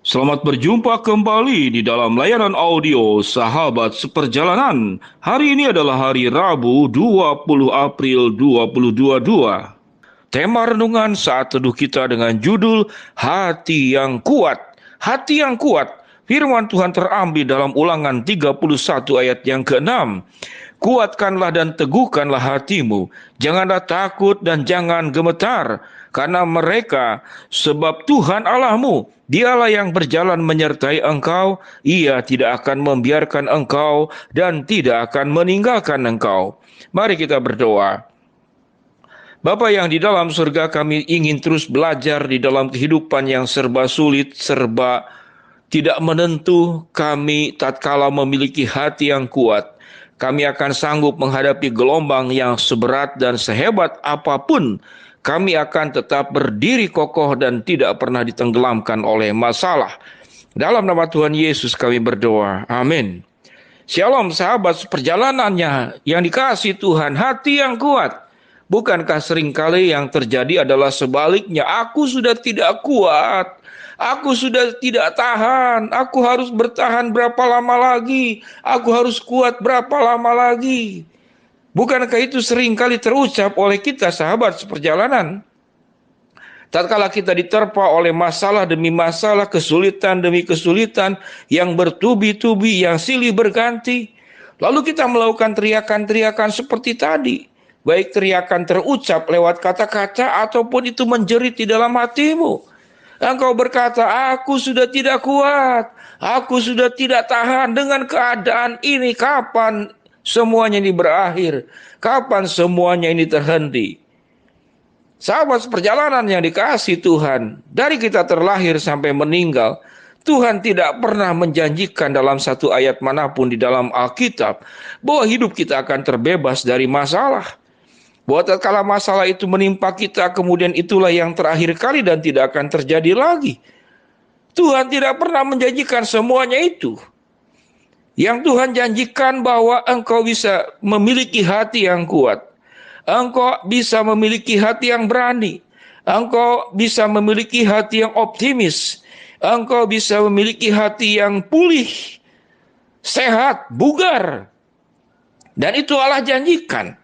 Selamat berjumpa kembali di dalam layanan audio Sahabat Seperjalanan. Hari ini adalah hari Rabu 20 April 2022. Tema renungan saat teduh kita dengan judul Hati yang Kuat. Hati yang kuat. Firman Tuhan terambil dalam Ulangan 31 ayat yang ke-6. Kuatkanlah dan teguhkanlah hatimu, janganlah takut dan jangan gemetar, karena mereka, sebab Tuhan Allahmu, Dialah yang berjalan menyertai engkau, Ia tidak akan membiarkan engkau dan tidak akan meninggalkan engkau. Mari kita berdoa. Bapa yang di dalam surga, kami ingin terus belajar di dalam kehidupan yang serba sulit, serba tidak menentu. Kami tatkala memiliki hati yang kuat, kami akan sanggup menghadapi gelombang yang seberat dan sehebat apapun. Kami akan tetap berdiri kokoh dan tidak pernah ditenggelamkan oleh masalah. Dalam nama Tuhan Yesus kami berdoa. Amin. Shalom sahabat perjalanannya yang dikasihi Tuhan, hati yang kuat. Bukankah seringkali yang terjadi adalah sebaliknya? Aku sudah tidak kuat. Aku sudah tidak tahan. Aku harus bertahan berapa lama lagi? Aku harus kuat berapa lama lagi? Bukankah itu seringkali terucap oleh kita sahabat seperjalanan? Tatkala kita diterpa oleh masalah demi masalah, kesulitan demi kesulitan yang bertubi-tubi, yang silih berganti, lalu kita melakukan teriakan-teriakan seperti tadi, baik teriakan terucap lewat kata-kata ataupun itu menjerit di dalam hatimu. Engkau berkata, aku sudah tidak kuat, aku sudah tidak tahan dengan keadaan ini. Kapan semuanya ini berakhir? Kapan semuanya ini terhenti? Sahabat seperjalanan yang dikasihi Tuhan, dari kita terlahir sampai meninggal, Tuhan tidak pernah menjanjikan dalam satu ayat manapun di dalam Alkitab bahwa hidup kita akan terbebas dari masalah. Bahwa tatkala masalah itu menimpa kita, kemudian itulah yang terakhir kali dan tidak akan terjadi lagi. Tuhan tidak pernah menjanjikan semuanya itu. Yang Tuhan janjikan bahwa engkau bisa memiliki hati yang kuat. Engkau bisa memiliki hati yang berani. Engkau bisa memiliki hati yang optimis. Engkau bisa memiliki hati yang pulih, sehat, bugar. Dan itu Allah janjikan.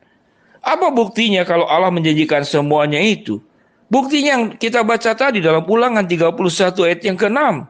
Apa buktinya kalau Allah menjanjikan semuanya itu? Buktinya yang kita baca tadi dalam Ulangan 31 ayat yang ke-6.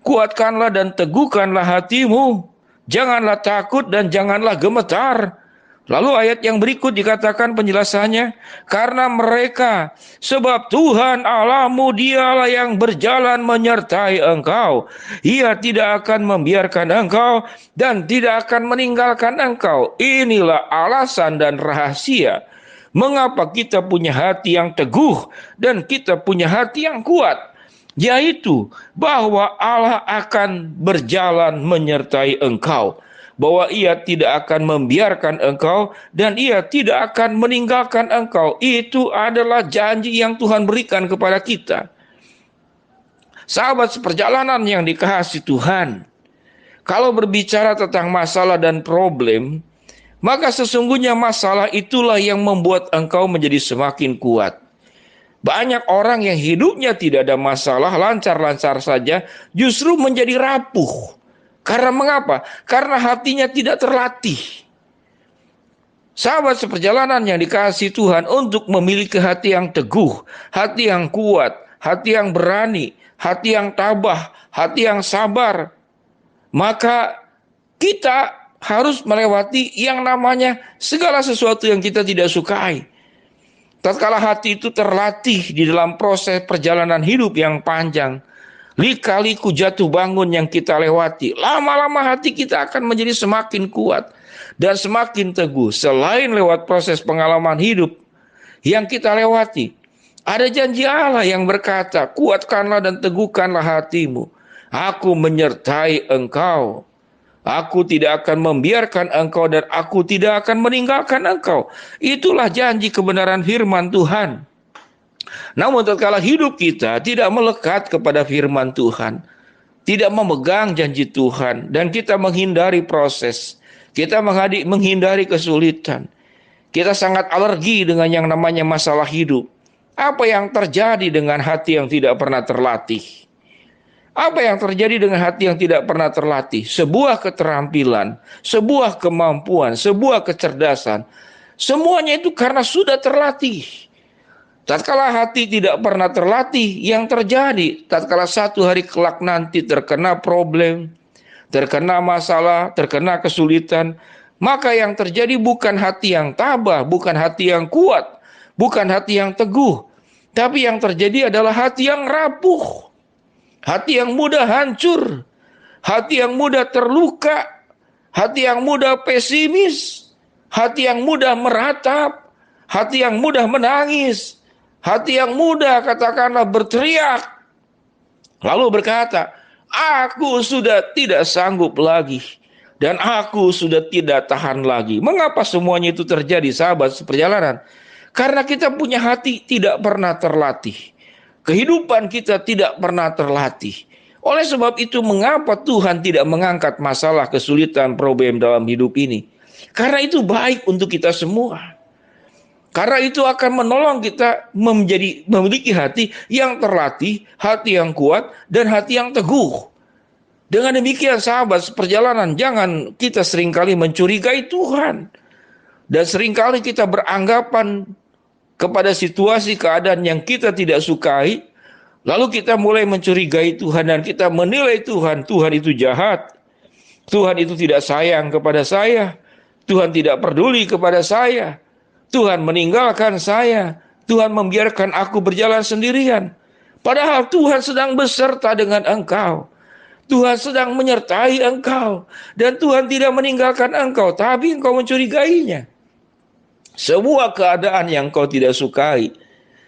Kuatkanlah dan teguhkanlah hatimu, janganlah takut dan janganlah gemetar. Lalu ayat yang berikut dikatakan penjelasannya, karena mereka, sebab Tuhan Allahmu Dialah yang berjalan menyertai engkau. Ia tidak akan membiarkan engkau dan tidak akan meninggalkan engkau. Inilah alasan dan rahasia mengapa kita punya hati yang teguh dan kita punya hati yang kuat. Yaitu bahwa Allah akan berjalan menyertai engkau, bahwa Ia tidak akan membiarkan engkau dan Ia tidak akan meninggalkan engkau. Itu adalah janji yang Tuhan berikan kepada kita. Sahabat seperjalanan yang dikasihi Tuhan, kalau berbicara tentang masalah dan problem, maka sesungguhnya masalah itulah yang membuat engkau menjadi semakin kuat. Banyak orang yang hidupnya tidak ada masalah, lancar-lancar saja, justru menjadi rapuh. Karena mengapa? Karena hatinya tidak terlatih. Sahabat seperjalanan yang dikasihi Tuhan, untuk memiliki hati yang teguh, hati yang kuat, hati yang berani, hati yang tabah, hati yang sabar, maka kita harus melewati yang namanya segala sesuatu yang kita tidak sukai. Tatkala hati itu terlatih di dalam proses perjalanan hidup yang panjang, lika-liku jatuh bangun yang kita lewati, lama-lama hati kita akan menjadi semakin kuat dan semakin teguh. Selain lewat proses pengalaman hidup yang kita lewati, ada janji Allah yang berkata, kuatkanlah dan teguhkanlah hatimu. Aku menyertai engkau. Aku tidak akan membiarkan engkau dan aku tidak akan meninggalkan engkau. Itulah janji kebenaran firman Tuhan. Namun tatkala hidup kita tidak melekat kepada firman Tuhan, tidak memegang janji Tuhan, dan kita menghindari proses, kita menghindari kesulitan, kita sangat alergi dengan yang namanya masalah hidup. Apa yang terjadi dengan hati yang tidak pernah terlatih? Apa yang terjadi dengan hati yang tidak pernah terlatih? Sebuah keterampilan, sebuah kemampuan, sebuah kecerdasan. Semuanya itu karena sudah terlatih. Tatkala hati tidak pernah terlatih, yang terjadi tatkala satu hari kelak nanti terkena problem, terkena masalah, terkena kesulitan, maka yang terjadi bukan hati yang tabah, bukan hati yang kuat, bukan hati yang teguh, tapi yang terjadi adalah hati yang rapuh, hati yang mudah hancur, hati yang mudah terluka, hati yang mudah pesimis, hati yang mudah meratap, hati yang mudah menangis, hati yang mudah katakanlah berteriak, lalu berkata, aku sudah tidak sanggup lagi, dan aku sudah tidak tahan lagi. Mengapa semuanya itu terjadi, sahabat seperjalanan? Karena kita punya hati tidak pernah terlatih. Kehidupan kita tidak pernah terlatih. Oleh sebab itu, mengapa Tuhan tidak mengangkat masalah, kesulitan, problem dalam hidup ini? Karena itu baik untuk kita semua. Karena itu akan menolong kita memiliki hati yang terlatih, hati yang kuat, dan hati yang teguh. Dengan demikian sahabat seperjalanan, jangan kita seringkali mencurigai Tuhan. Dan seringkali kita beranggapan kepada situasi keadaan yang kita tidak sukai, lalu kita mulai mencurigai Tuhan dan kita menilai Tuhan. Tuhan itu jahat, Tuhan itu tidak sayang kepada saya, Tuhan tidak peduli kepada saya, Tuhan meninggalkan saya, Tuhan membiarkan aku berjalan sendirian. Padahal Tuhan sedang beserta dengan engkau. Tuhan sedang menyertai engkau. Dan Tuhan tidak meninggalkan engkau, tapi engkau mencurigainya. Sebuah keadaan yang kau tidak sukai,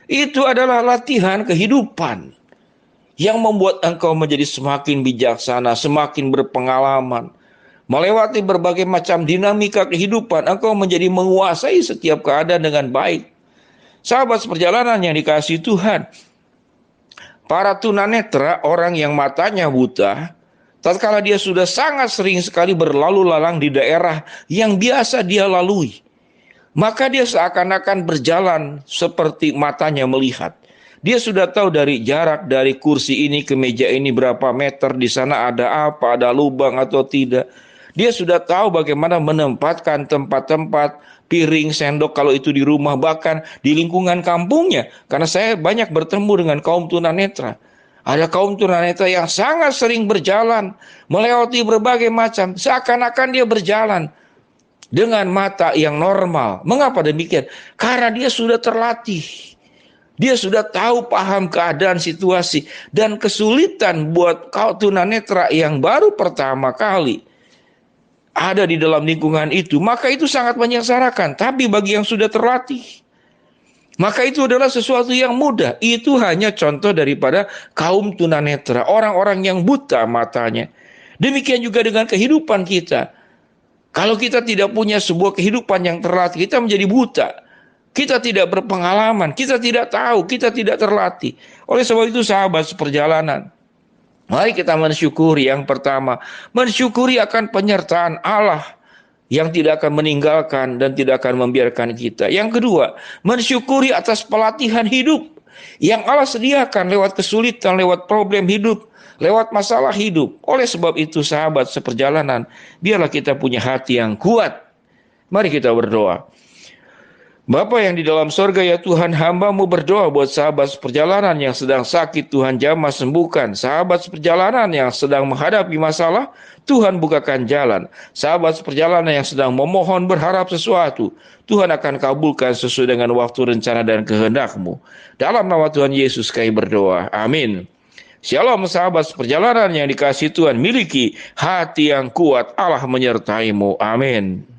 itu adalah latihan kehidupan yang membuat engkau menjadi semakin bijaksana, semakin berpengalaman. Melewati berbagai macam dinamika kehidupan, engkau menjadi menguasai setiap keadaan dengan baik. Sahabat seperjalanan yang dikasihi Tuhan, para tunanetra, orang yang matanya buta, tatkala dia sudah sangat sering sekali berlalu lalang di daerah yang biasa dia lalui, maka dia seakan-akan berjalan seperti matanya melihat. Dia sudah tahu dari jarak dari kursi ini ke meja ini berapa meter, di sana ada apa, ada lubang atau tidak. Dia sudah tahu bagaimana menempatkan tempat-tempat, piring, sendok kalau itu di rumah, bahkan di lingkungan kampungnya. Karena saya banyak bertemu dengan kaum tunanetra. Ada kaum tunanetra yang sangat sering berjalan, melewati berbagai macam, seakan-akan dia berjalan dengan mata yang normal. Mengapa demikian? Karena dia sudah terlatih. Dia sudah tahu, paham keadaan situasi. Dan kesulitan buat kaum tunanetra yang baru pertama kali ada di dalam lingkungan itu, maka itu sangat menyengsarakan. Tapi bagi yang sudah terlatih, maka itu adalah sesuatu yang mudah. Itu hanya contoh daripada kaum tunanetra, orang-orang yang buta matanya. Demikian juga dengan kehidupan kita. Kalau kita tidak punya sebuah kehidupan yang terlatih, kita menjadi buta. Kita tidak berpengalaman, kita tidak tahu, kita tidak terlatih. Oleh sebab itu sahabat seperjalanan, mari kita mensyukuri. Yang pertama, mensyukuri akan penyertaan Allah yang tidak akan meninggalkan dan tidak akan membiarkan kita. Yang kedua, mensyukuri atas pelatihan hidup yang Allah sediakan lewat kesulitan, lewat problem hidup, lewat masalah hidup. Oleh sebab itu sahabat seperjalanan, biarlah kita punya hati yang kuat. Mari kita berdoa. Bapa yang di dalam sorga, ya Tuhan, hamba-Mu berdoa buat sahabat seperjalanan yang sedang sakit, Tuhan jamah sembuhkan. Sahabat seperjalanan yang sedang menghadapi masalah, Tuhan bukakan jalan. Sahabat seperjalanan yang sedang memohon berharap sesuatu, Tuhan akan kabulkan sesuai dengan waktu, rencana, dan kehendak-Mu. Dalam nama Tuhan Yesus kami berdoa. Amin. Shalom sahabat seperjalanan yang dikasihi Tuhan, miliki hati yang kuat, Allah menyertai-Mu. Amin.